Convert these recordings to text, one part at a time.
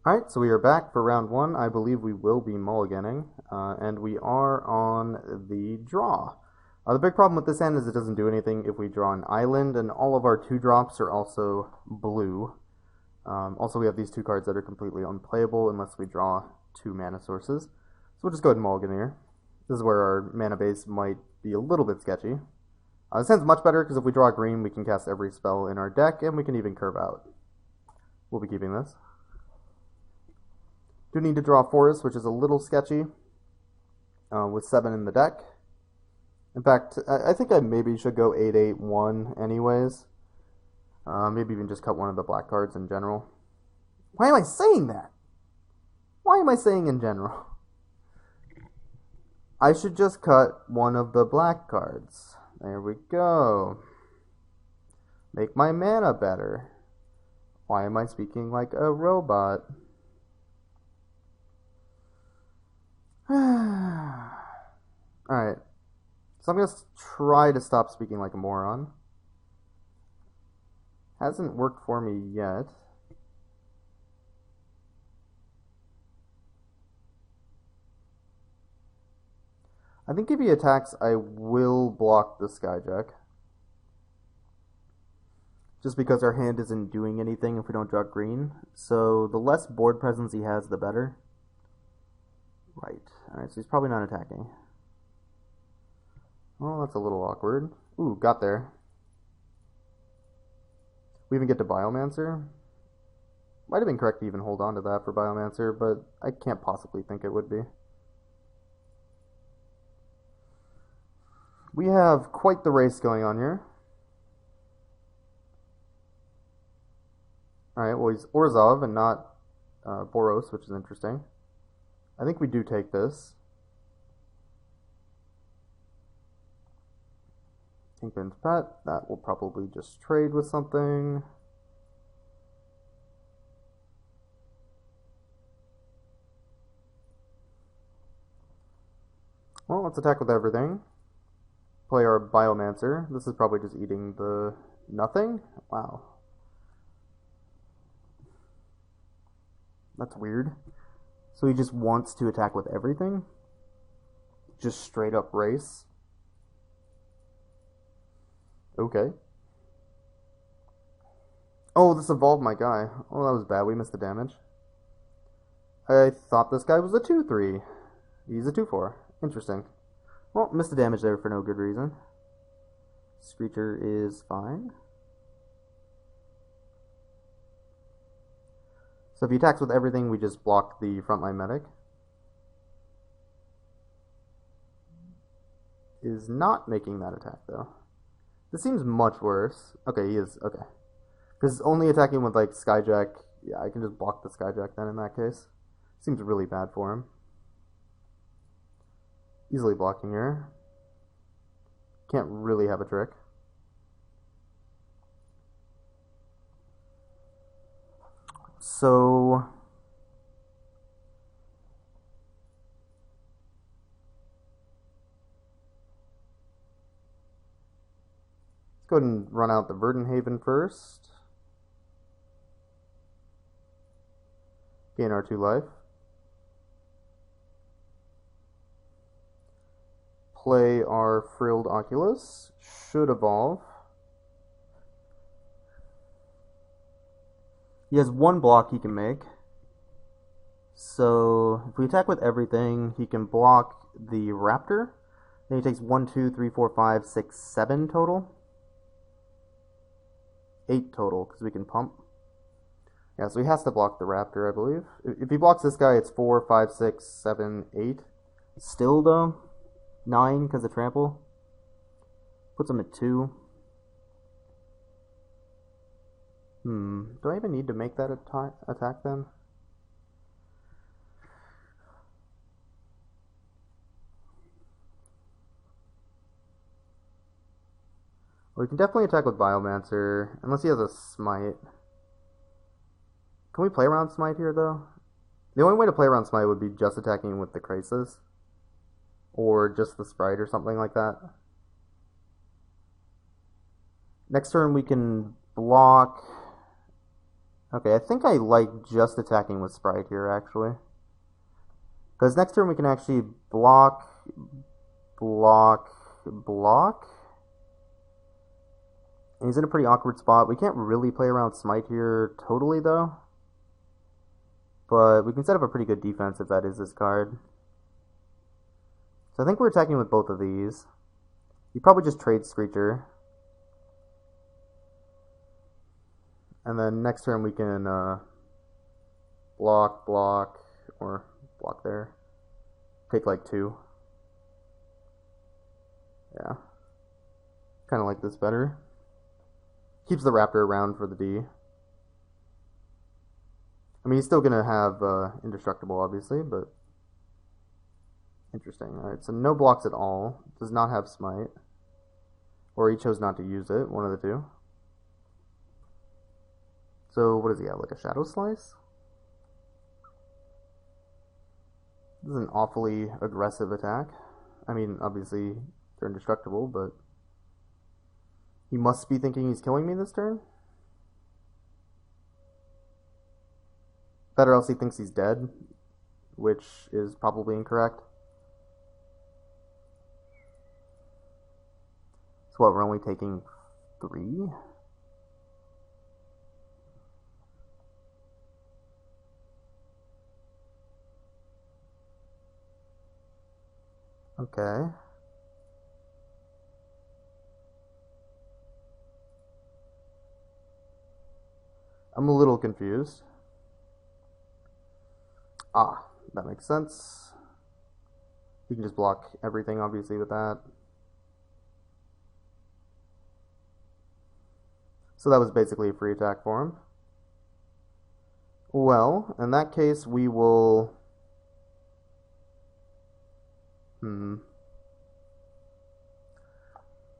Alright, so we are back for round one. I believe we will be mulliganing, and we are on the draw. The big problem with this hand is it doesn't do anything if we draw an island, and all of our 2-drops are also blue. Also, we have these 2 cards that are completely unplayable unless we draw 2 mana sources. So we'll just go ahead and mulligan here. This is where our mana base might be a little bit sketchy. This hand's much better because if we draw green, we can cast every spell in our deck, and we can even curve out. We'll be keeping this. Do need to draw forest, which is a little sketchy, with 7 in the deck. In fact, I think I maybe should go 8-8-1 anyways. Maybe even just cut one of the black cards in general. Why am I saying that? Why am I saying in general? I should just cut one of the black cards. There we go. Make my mana better. Why am I speaking like a robot? Alright. So I'm going to try to stop speaking like a moron. Hasn't worked for me yet. I think if he attacks, I will block the Skyjack. Just because our hand isn't doing anything if we don't draw green. So the less board presence he has, the better. Right. Alright, so he's probably not attacking. Well, that's a little awkward. Ooh, got there. We even get to Biomancer. Might have been correct to even hold on to that for Biomancer, but I can't possibly think it would be. We have quite the race going on here. Alright, well he's Orzhov and not Boros, which is interesting. I think we do take this. Kingpin's Pet, that will probably just trade with something. Well, let's attack with everything. Play our Biomancer. This is probably just eating the nothing. Wow. That's weird. So he just wants to attack with everything? Just straight up race? Okay. Oh, this evolved my guy. Oh, that was bad. We missed the damage. I thought this guy was a 2-3. He's a 2-4. Interesting. Well, missed the damage there for no good reason. Screecher is fine. So if he attacks with everything, we just block the frontline medic. Is not making that attack, though. This seems much worse. Okay, he is. Okay. Because only attacking with, like, Skyjack... Yeah, I can just block the Skyjack then in that case. Seems really bad for him. Easily blocking here. Can't really have a trick. So... let's go ahead and run out the Verdenhaven first. Gain our 2 life. Play our Frilled Oculus. Should evolve. He has 1 block he can make. So if we attack with everything, he can block the Raptor. Then he takes 1, 2, 3, 4, 5, 6, 7 total. 8 total, because we can pump. Yeah, so he has to block the Raptor, I believe. If he blocks this guy, it's 4, 5, 6, 7, 8. Still, though, 9 because of trample. Puts him at 2. Do I even need to make that attack then? Well, we can definitely attack with Biomancer, unless he has a Smite. Can we play around Smite here, though? The only way to play around Smite would be just attacking with the Krasis. Or just the Sprite or something like that. Next turn we can block Okay, I think I like just attacking with Sprite here, actually. Because next turn we can actually block, block, block. And he's in a pretty awkward spot. We can't really play around Smite here totally, though. But we can set up a pretty good defense if that is this card. So I think we're attacking with both of these. He probably just trades Screecher. And then next turn we can block, block, or block there. Take like 2. Yeah. Kind of like this better. Keeps the Raptor around for the D. I mean, he's still going to have Indestructible, obviously, but interesting. Alright, so no blocks at all. Does not have Smite. Or he chose not to use it, one of the two. So, what does he have? Like a Shadow Slice? This is an awfully aggressive attack. I mean, obviously, they're indestructible, but he must be thinking he's killing me this turn? That or else he thinks he's dead, which is probably incorrect. So what, we're only taking 3? Okay. I'm a little confused. Ah, that makes sense. You can just block everything, obviously, with that. So that was basically a free attack for him. Well, in that case, we will...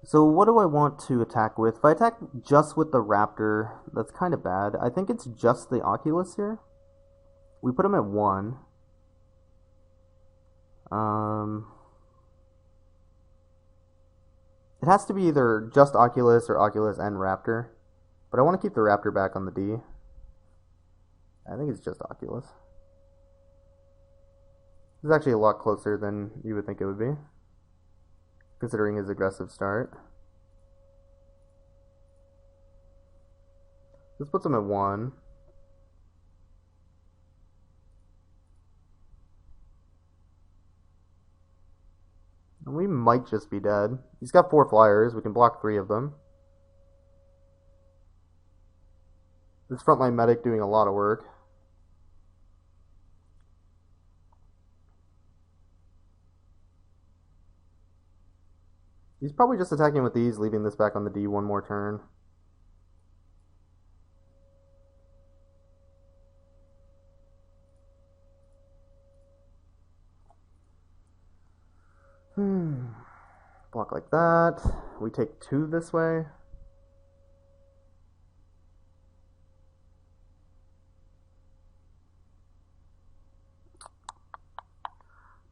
So what do I want to attack with? If I attack just with the Raptor, that's kind of bad. I think it's just the Oculus here. We put him at 1. It has to be either just Oculus or Oculus and Raptor. But I want to keep the Raptor back on the D. I think it's just Oculus. It's actually a lot closer than you would think it would be, considering his aggressive start. This puts him at 1. And we might just be dead. He's got 4 flyers. We can block 3 of them. This frontline medic doing a lot of work. He's probably just attacking with these, leaving this back on the D one more turn. Block like that. We take 2 this way.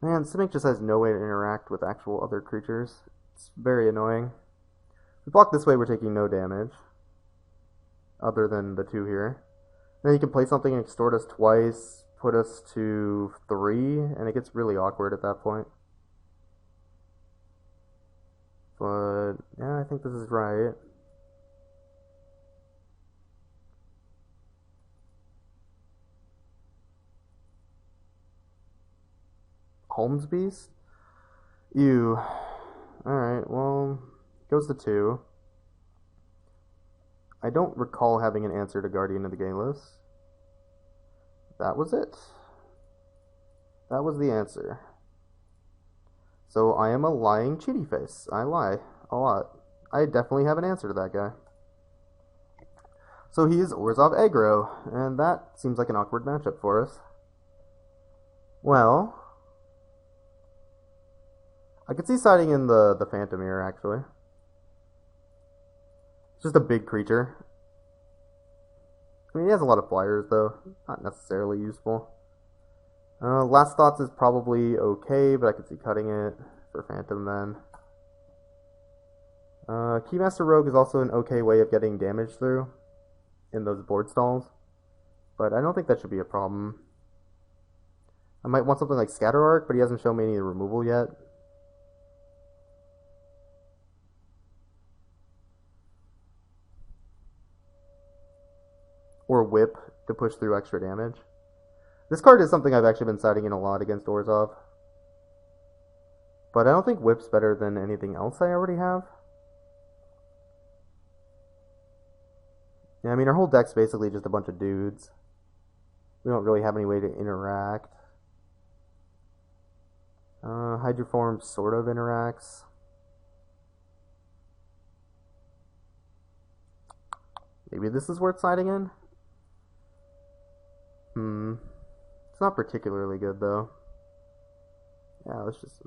Man, Simic just has no way to interact with actual other creatures. It's very annoying. If we block this way, we're taking no damage. Other than the 2 here. Then you can play something and extort us twice, put us to 3, and it gets really awkward at that point. But, yeah, I think this is right. Holmes Beast? Ew. Alright, well, goes to 2. I don't recall having an answer to Guardian of the Gaelus. That was it. That was the answer. So I am a lying cheaty face. I lie a lot. I definitely have an answer to that guy. So he is Orzhov aggro, and that seems like an awkward matchup for us. Well, I could see siding in the Phantom here, actually. It's just a big creature. I mean, he has a lot of flyers, though. Not necessarily useful. Last Thoughts is probably okay, but I could see cutting it for Phantom then. Keymaster Rogue is also an okay way of getting damage through in those board stalls. but I don't think that should be a problem. I might want something like Scatter Arc, but he hasn't shown me any removal yet. Or Whip to push through extra damage. This card is something I've actually been siding in a lot against Orzhov. But I don't think Whip's better than anything else I already have. Yeah, I mean, our whole deck's basically just a bunch of dudes. We don't really have any way to interact. Hydroform sort of interacts. Maybe this is worth siding in? It's not particularly good, though. Yeah, let's just...